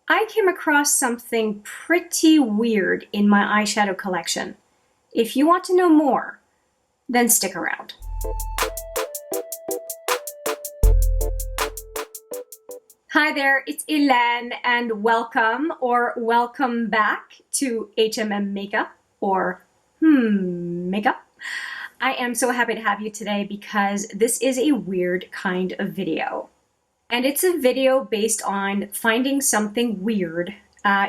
I came across something pretty weird in my eyeshadow collection. If you want to know more, then stick around. Hi there, it's Hélène and welcome or welcome back to HMM Makeup or Makeup. I am so happy to have you today because this is a weird kind of video. And it's a video based on finding something weird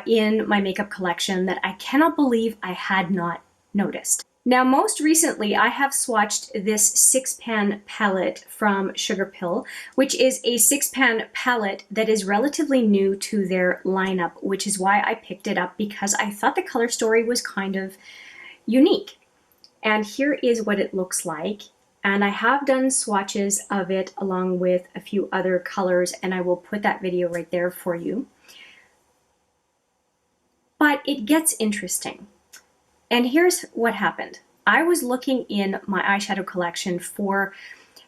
in my makeup collection that I cannot believe I had not noticed. Now, most recently, I have swatched this 6-pan palette from Sugarpill, which is a 6-pan palette that is relatively new to their lineup, which is why I picked it up because I thought the color story was kind of unique. And here is what it looks like. And I have done swatches of it along with a few other colors, and I will put that video right there for you. But it gets interesting. And here's what happened. I was looking in my eyeshadow collection for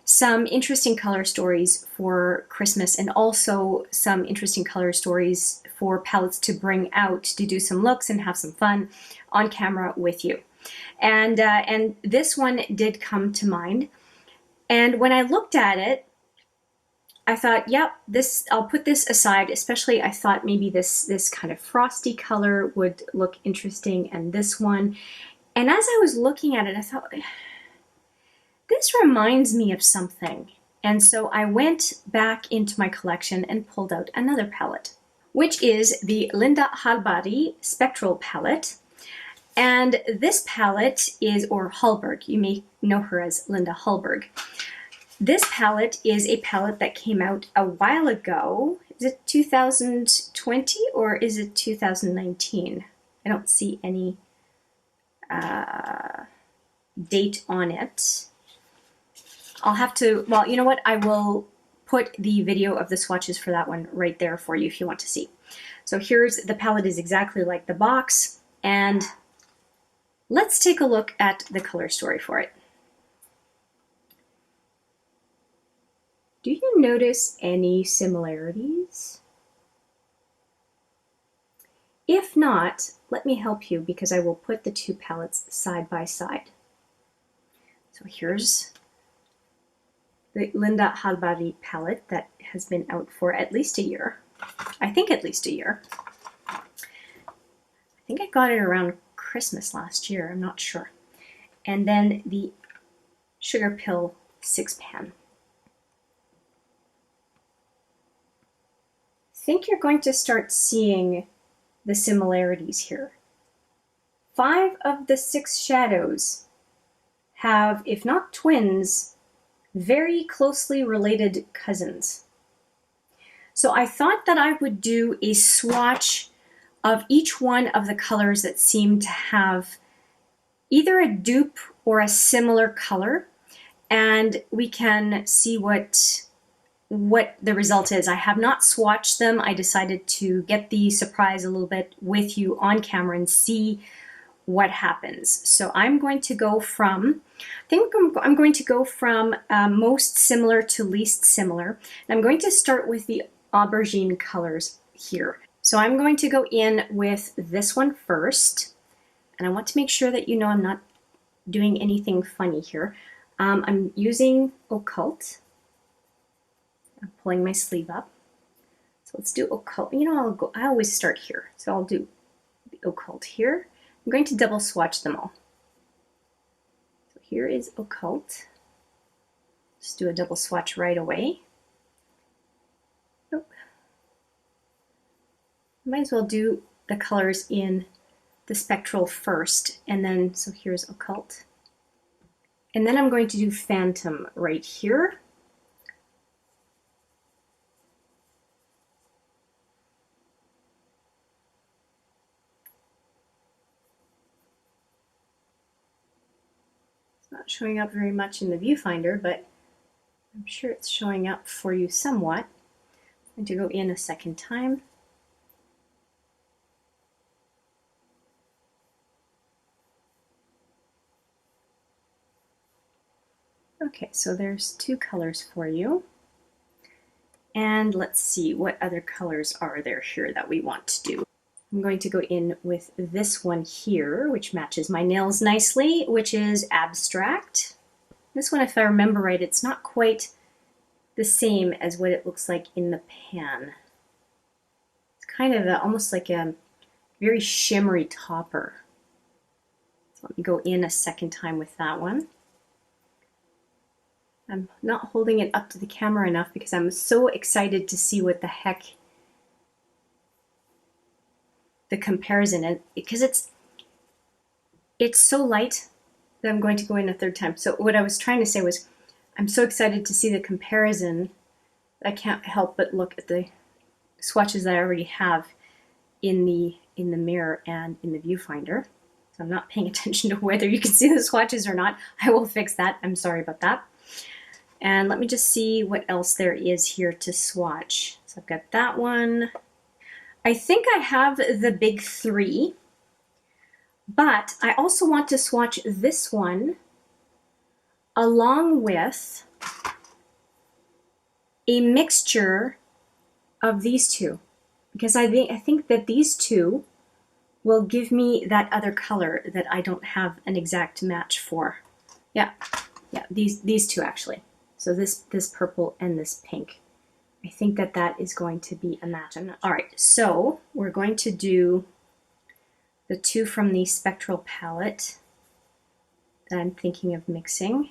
some interesting color stories for Christmas and also some interesting color stories for palettes to bring out to do some looks and have some fun on camera with you. And this one did come to mind. And when I looked at it, I thought, yep, I'll put this aside. Especially, I thought maybe this kind of frosty color would look interesting, and this one. And as I was looking at it, I thought, this reminds me of something. And so I went back into my collection and pulled out another palette, which is the Linda Hallberg Spectral palette. And this palette is, or Hallberg, you may know her as Linda Hallberg. This palette is a palette that came out a while ago. Is it 2020 or is it 2019? I don't see any date on it. I'll have to, well, you know what? I will put the video of the swatches for that one right there for you if you want to see. So here's, the palette is exactly like the box, and let's take a look at the color story for it. Do you notice any similarities? If not, let me help you because I will put the two palettes side by side. So here's the Linda Hallberg palette that has been out for at least a year. I think at least a year. I think I got it around Christmas last year, I'm not sure. And then the Sugarpill 6-pan. I think you're going to start seeing the similarities here. 5 of the 6 shadows have, if not twins, very closely related cousins. So I thought that I would do a swatch of each one of the colors that seem to have either a dupe or a similar color, and we can see what the result is. I have not swatched them. I decided to get the surprise a little bit with you on camera and see what happens. So I'm going to go from, I think I'm going to go from most similar to least similar. And I'm going to start with the aubergine colors here. So I'm going to go in with this one first, and I want to make sure that you know I'm not doing anything funny here. I'm using Occult. I'm pulling my sleeve up. So let's do Occult. You know, I always start here. So I'll do the Occult here. I'm going to double swatch them all. So here is Occult. Just do a double swatch right away. Nope. Might as well do the colors in the Spectral first, and then, so here's Occult. And then I'm going to do Phantom right here. It's not showing up very much in the viewfinder, but I'm sure it's showing up for you somewhat. I'm going to go in a second time. Okay, so there's 2 colors for you. And let's see, what other colors are there here that we want to do? I'm going to go in with this one here, which matches my nails nicely, which is Abstract. This one, if I remember right, it's not quite the same as what it looks like in the pan. It's kind of almost like a very shimmery topper. So let me go in a second time with that one. I'm not holding it up to the camera enough because I'm so excited to see what the heck the comparison is, because it's so light that I'm going to go in a third time. So what I was trying to say was, I'm so excited to see the comparison. I can't help but look at the swatches that I already have in the mirror and in the viewfinder. So I'm not paying attention to whether you can see the swatches or not. I will fix that. I'm sorry about that. And let me just see what else there is here to swatch. So I've got that one. I think I have the big three, but I also want to swatch this one along with a mixture of these two, because I think that these two will give me that other color that I don't have an exact match for. Yeah, these two actually. So this purple and this pink. I think that that is going to be a match. All right, so we're going to do the two from the Spectral palette that I'm thinking of mixing.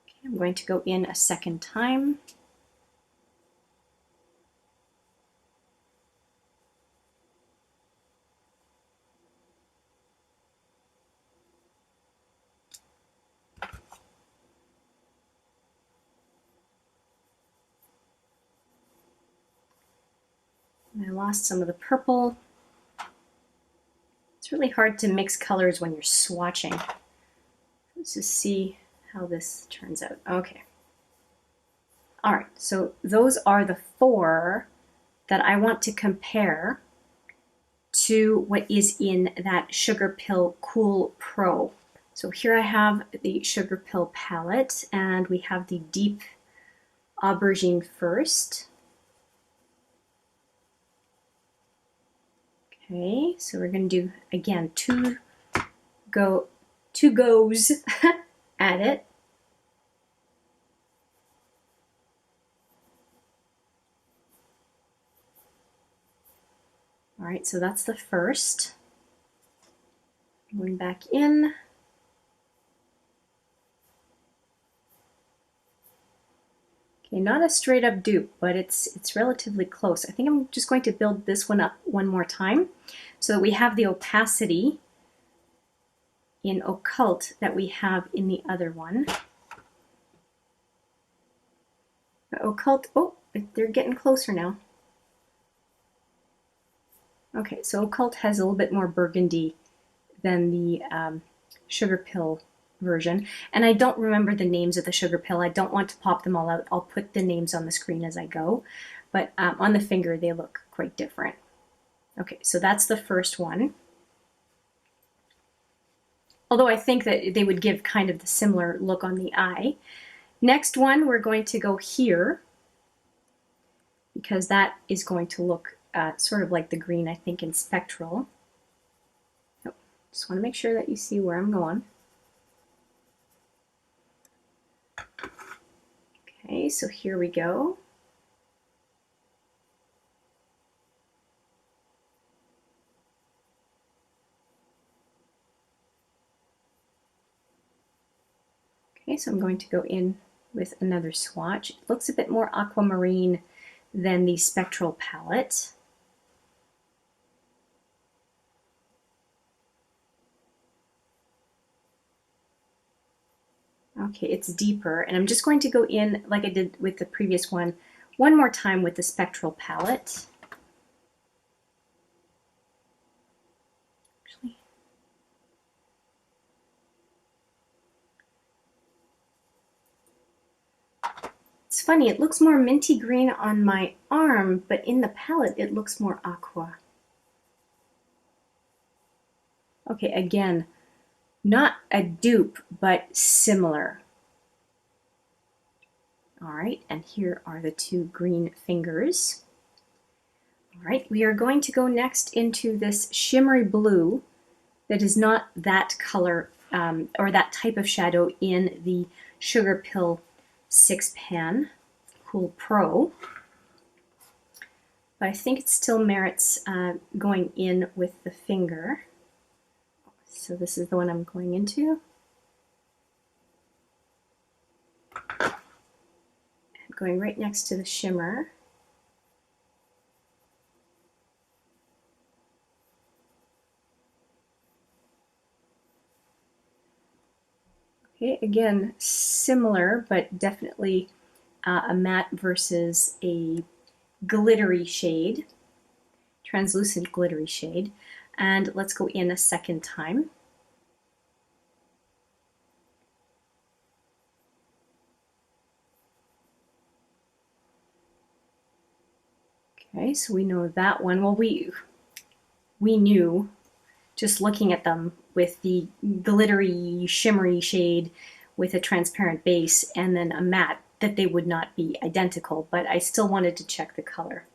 Okay, I'm going to go in a second time. I lost some of the purple. It's really hard to mix colors when you're swatching. Let's just see how this turns out. Okay. All right, so those are the four that I want to compare to what is in that Sugarpill Cool Pro. So here I have the Sugarpill palette, and we have the Deep Aubergine first. Okay, so we're going to do, again, two goes at it. All right, so that's the first. Going back in. Okay, not a straight up dupe, but it's relatively close. I think I'm just going to build this one up one more time so that we have the opacity in Occult that we have in the other one. Occult, oh, they're getting closer now. Okay, so Occult has a little bit more burgundy than the Sugarpill version. And I don't remember the names of the Sugarpill. I don't want to pop them all out. I'll put the names on the screen as I go. But on the finger, they look quite different. Okay, so that's the first one. Although I think that they would give kind of the similar look on the eye. Next one, we're going to go here, because that is going to look sort of like the green, I think, in Spectral. Oh, just want to make sure that you see where I'm going. Okay, so here we go. Okay, so I'm going to go in with another swatch. It looks a bit more aquamarine than the Spectral palette. Okay, it's deeper, and I'm just going to go in like I did with the previous one more time with the Spectral palette. Actually, It's funny, it looks more minty green on my arm, but in the palette it looks more aqua. Okay, again, not a dupe, but similar. All right, and here are the two green fingers. All right, we are going to go next into this shimmery blue that is not that color or that type of shadow in the Sugarpill 6-pan Cool Pro. But I think it still merits going in with the finger. So this is the one I'm going into. And going right next to the shimmer. Okay, again, similar, but definitely a matte versus a glittery shade, translucent glittery shade. And let's go in a second time. Okay, so we know that one. Well, we knew just looking at them with the glittery, shimmery shade with a transparent base and then a matte that they would not be identical, but I still wanted to check the color.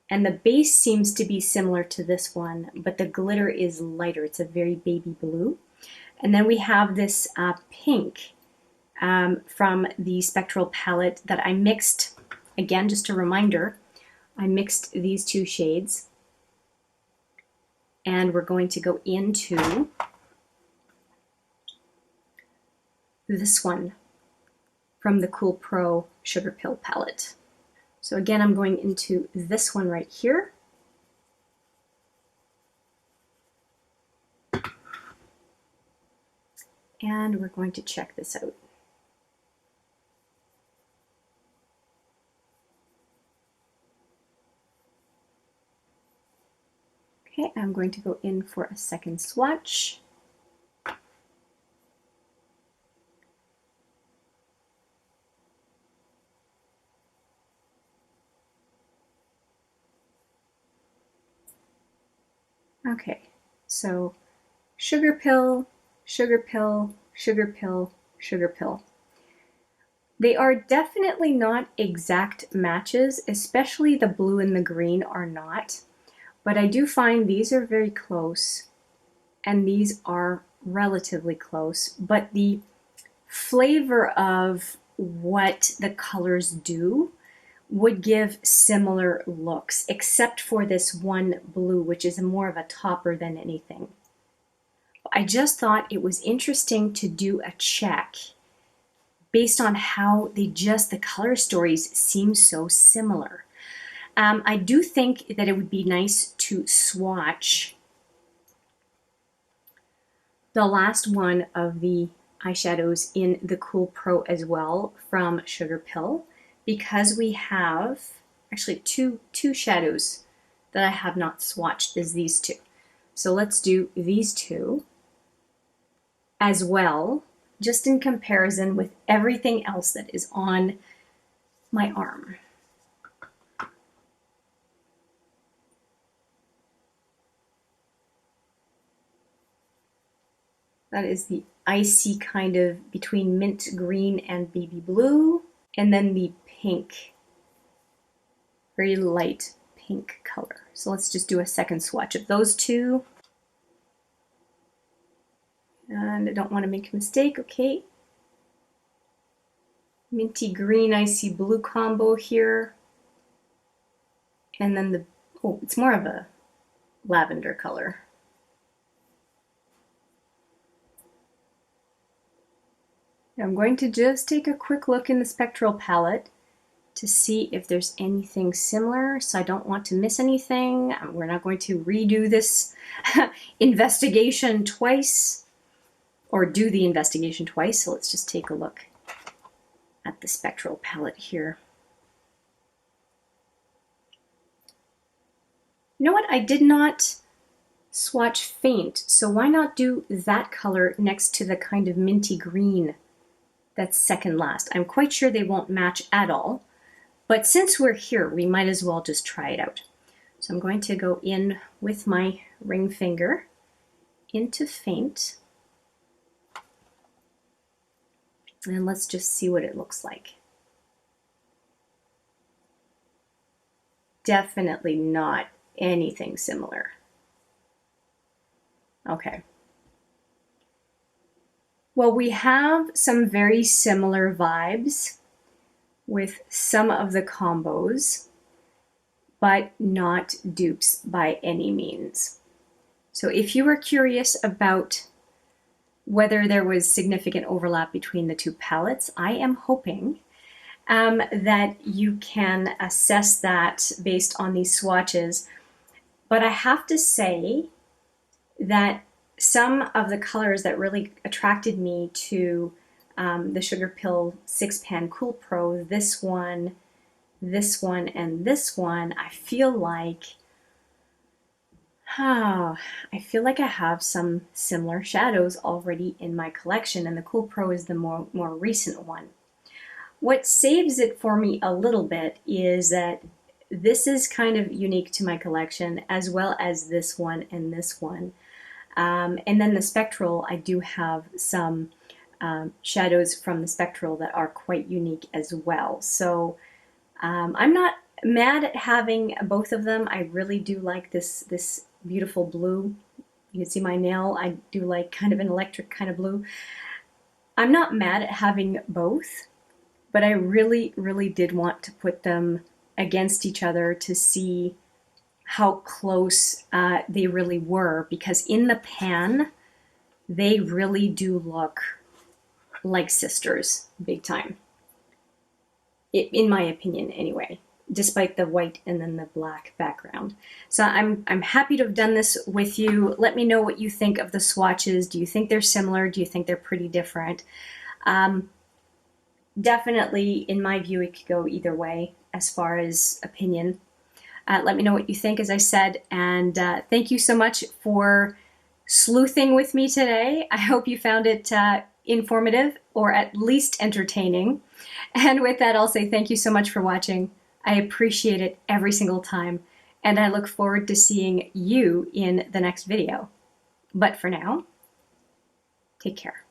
And the base seems to be similar to this one, but the glitter is lighter. It's a very baby blue. And then we have this pink from the Spectral palette that I mixed. Again, just a reminder, I mixed these two shades. And we're going to go into this one from the Cool Pro Sugarpill palette. So again, I'm going into this one right here. And we're going to check this out. Okay, I'm going to go in for a second swatch. Okay, so Sugarpill, Sugarpill, Sugarpill, Sugarpill. They are definitely not exact matches, especially the blue and the green are not. But I do find these are very close and these are relatively close, but the flavor of what the colors do would give similar looks, except for this one blue, which is more of a topper than anything. I just thought it was interesting to do a check based on how the color stories seem so similar. I do think that it would be nice to swatch the last one of the eyeshadows in the Cool Pro as well from Sugarpill, because we have actually two shadows that I have not swatched is these two. So let's do these two as well, just in comparison with everything else that is on my arm. That is the icy kind of between mint green and baby blue. And then the pink, very light pink color. So let's just do a second swatch of those two. And I don't want to make a mistake, okay. Minty green, icy blue combo here. And then the, oh, it's more of a lavender color. I'm going to just take a quick look in the Spectral palette to see if there's anything similar, so I don't want to miss anything. We're not going to redo this investigation twice, or do the investigation twice, so let's just take a look at the Spectral palette here. You know what? I did not swatch faint, so why not do that color next to the kind of minty green that's second last. I'm quite sure they won't match at all, but since we're here, we might as well just try it out. So I'm going to go in with my ring finger into faint, and let's just see what it looks like. Definitely not anything similar. Okay. Well, we have some very similar vibes with some of the combos, but not dupes by any means. So if you were curious about whether there was significant overlap between the two palettes, I am hoping that you can assess that based on these swatches. But I have to say that some of the colors that really attracted me to the Sugarpill 6-Pan Cool Pro, this one, and this one, I feel like I have some similar shadows already in my collection, and the Cool Pro is the more recent one. What saves it for me a little bit is that this is kind of unique to my collection, as well as this one and this one. And then the Spectral, I do have some shadows from the Spectral that are quite unique as well. So I'm not mad at having both of them. I really do like this beautiful blue. You can see my nail. I do like kind of an electric kind of blue. I'm not mad at having both, but I really, really did want to put them against each other to see how close they really were, because in the pan, they really do look like sisters, big time. In my opinion, anyway, despite the white and then the black background. So I'm happy to have done this with you. Let me know what you think of the swatches. Do you think they're similar? Do you think they're pretty different? Definitely, in my view, it could go either way as far as opinion. Let me know what you think, as I said, and thank you so much for sleuthing with me today. I hope you found it informative, or at least entertaining. And with that, I'll say thank you so much for watching. I appreciate it every single time, and I look forward to seeing you in the next video. But for now, take care.